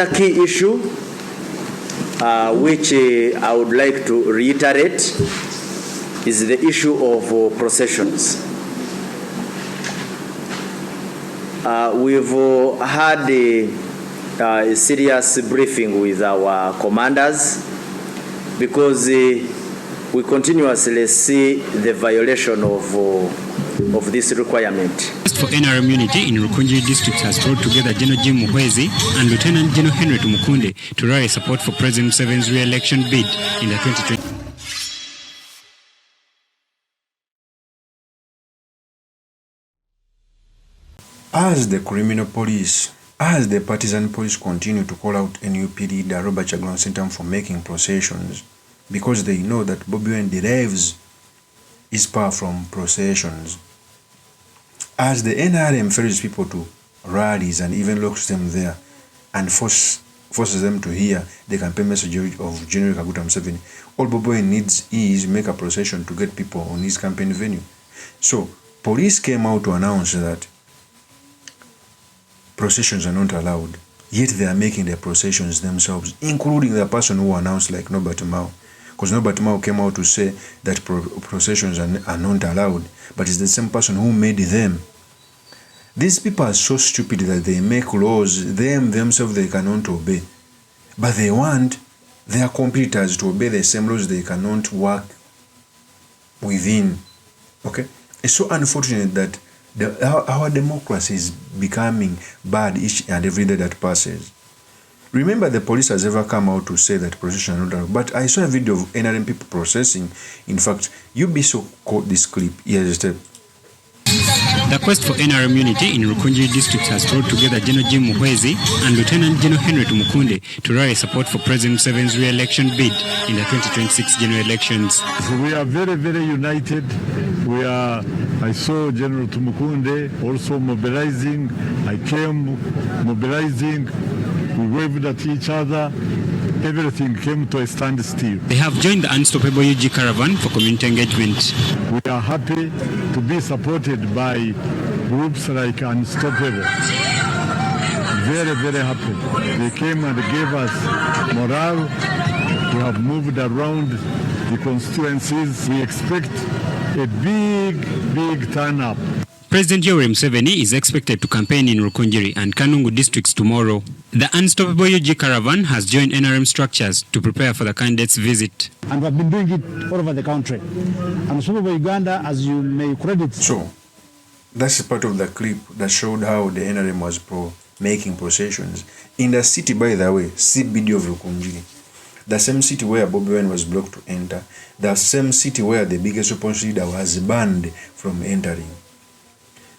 A key issue which I would like to reiterate is the issue of processions. We've had a serious briefing with our commanders because we continuously see the violation of this requirement. For NRM unity in Rukungiri district has brought together General Jim Muhwezi and Lieutenant General Henry Tumukunde to rally support for President Museveni's re-election bid in the 2020. As the criminal police, as the partisan police continue to call out NUP leader Robert Kyagulanyi for making processions, because they know that Bobi Wine derives his power from processions. As the NRM ferries people to rallies and even locks them there and forces them to hear the campaign message of General Kaguta Museveni, all Bobi Wine needs is make a procession to get people on his campaign venue. So police came out to announce that processions are not allowed, yet they are making the processions themselves, including the person who announced, like Norbert Mao. Because Norbert Mao came out to say that processions are not allowed, but it's the same person who made them. These people are so stupid that they make laws themselves they cannot obey, but they want their competitors to obey the same laws they cannot work within. Okay, it's so unfortunate that our democracy is becoming bad each and every day that passes. Remember, the police has ever come out to say that procession are not allowed, but I saw a video of NRM people processing. In fact, UBSO caught this clip. Here's the step. The quest for NRM unity in Rukungiri district has brought together General Jim Muhwezi and Lieutenant General Henry Tumukunde to rally support for President Museveni's re-election bid in the 2026 general elections. So we are very, very united. I saw General Tumukunde also mobilizing. I came mobilizing. We waved at each other. Everything came to a standstill. They have joined the Unstoppable UG Caravan for community engagement. We are happy to be supported by groups like Unstoppable. Very, very happy. They came and gave us morale. We have moved around the constituencies. We expect a big turn-up. President Yoweri Museveni is expected to campaign in Rukungiri and Kanungu districts tomorrow. The Unstoppable UG Caravan has joined NRM structures to prepare for the candidate's visit. And we've been doing it all over the country. Unstoppable Uganda, as you may credit. So, that's part of the clip that showed how the NRM was making processions. In the city, by the way, CBD of Rukungiri, the same city where Bobi Wine was blocked to enter, the same city where the biggest opposition leader was banned from entering.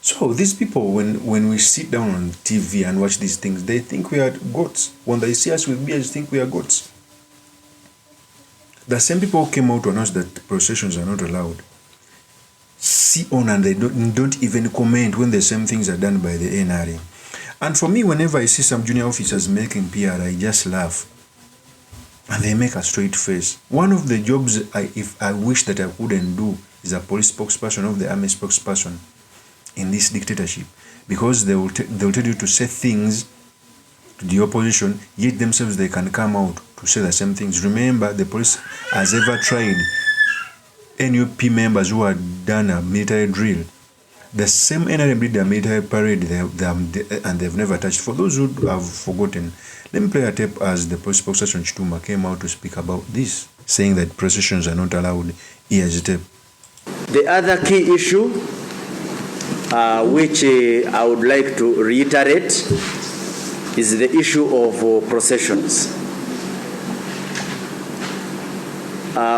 So these people, when we sit down on TV and watch these things, they think we are goats. When they see us with beards, they think we are goats. The same people who came out to announce that processions are not allowed see on and they don't even comment when the same things are done by the NRM. And for me, whenever I see some junior officers making PR, I just laugh. And they make a straight face. One of the jobs if I wish that I couldn't do is a police spokesperson or the army spokesperson in this dictatorship, because they will tell you to say things to the opposition, yet themselves they can come out to say the same things. Remember, the police has ever tried NUP members who had done a military drill. The same NRM did a military parade and they've never touched. For those who have forgotten, let me play a tape as the police spokesperson Chituma came out to speak about this, saying that processions are not allowed. Here's the tape. The other key issue which I would like to reiterate is the issue of processions.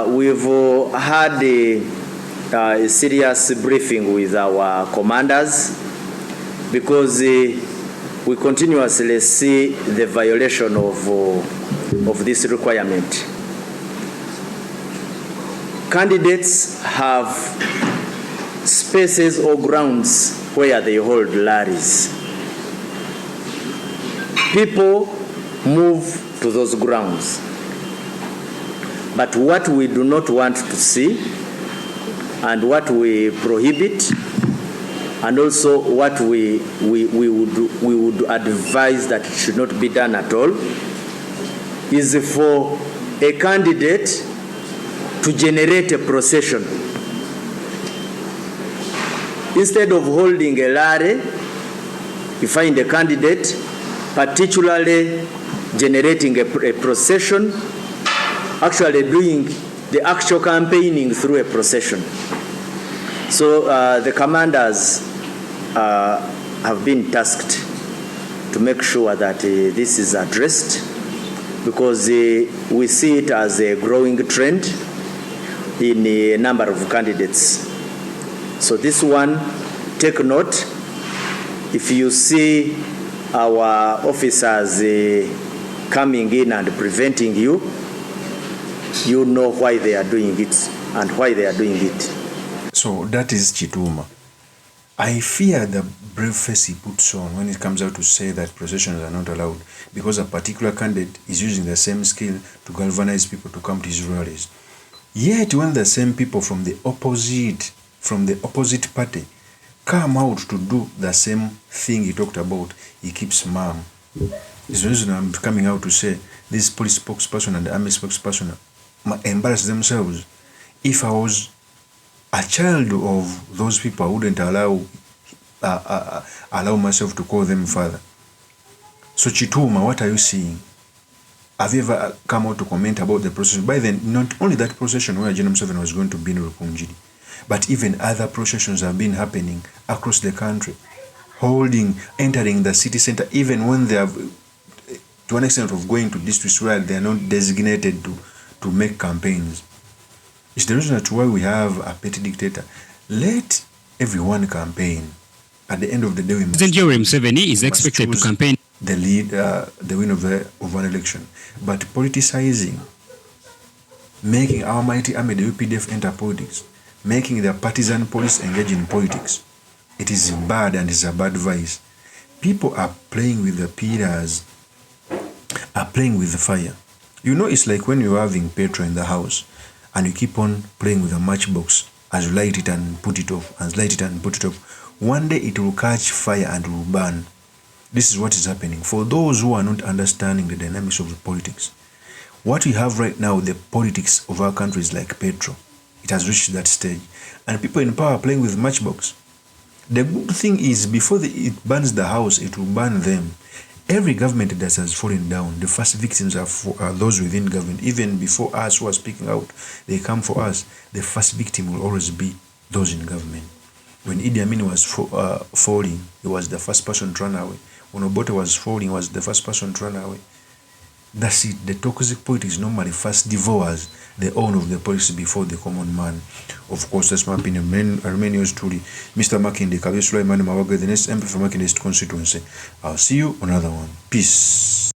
We've had a serious briefing with our commanders because we continuously see the violation of this requirement. Candidates have spaces or grounds where they hold rallies. People move to those grounds. But what we do not want to see and what we prohibit and also what we would advise that it should not be done at all, is for a candidate to generate a procession. Instead of holding a rally, you find a candidate particularly generating a procession, actually doing the actual campaigning through a procession. So the commanders have been tasked to make sure that this is addressed, because we see it as a growing trend in a number of candidates. So this one, take note. If you see our officers coming in and preventing you, you know why they are doing it and why they are doing it. So that is Chituma. I fear the brave face he puts on when it comes out to say that processions are not allowed, because a particular candidate is using the same skill to galvanize people to come to his rallies. Yet when the same people from the opposite party come out to do the same thing he talked about, he keeps mum. It's the reason I'm coming out to say this police spokesperson and the army spokesperson embarrass themselves. If I was a child of those people, I wouldn't allow myself to call them father. So Chituma, what are you seeing? Have you ever come out to comment about the procession? By then, not only that procession where General 7 was going to be in Rukunjiri, but even other processions have been happening across the country, entering the city center, even when they have, to an extent of going to districts where they are not designated to make campaigns. It's the reason that's why we have a petty dictator. Let everyone campaign. At the end of the day, we must President Museveni is expected to campaign the lead, the win of an election. But politicizing, making our mighty army, the UPDF, enter politics, making the partisan police engage in politics, it is bad and is a bad vice. People are playing with the pillars, are playing with the fire. You know, it's like when you're having petrol in the house and you keep on playing with a matchbox as you light it and put it off, and light it and put it off. One day it will catch fire and will burn. This is what is happening. For those who are not understanding the dynamics of the politics, what we have right now, the politics of our country is like petrol. It has reached that stage. And people in power are playing with matchbox. The good thing is, before it burns the house, it will burn them. Every government that has fallen down, the first victims are those within government. Even before us who are speaking out, they come for us. The first victim will always be those in government. When Idi Amin was falling, he was the first person to run away. When Obote was falling, he was the first person to run away. That's it. The toxic politics normally first devours the own of the policy before the common man. Of course, that's my opinion. I remain yours truly, Mr. Makinde, Kabir Sulaiman Mawaga, the next MP for Makinde constituency. I'll see you on another one. Peace.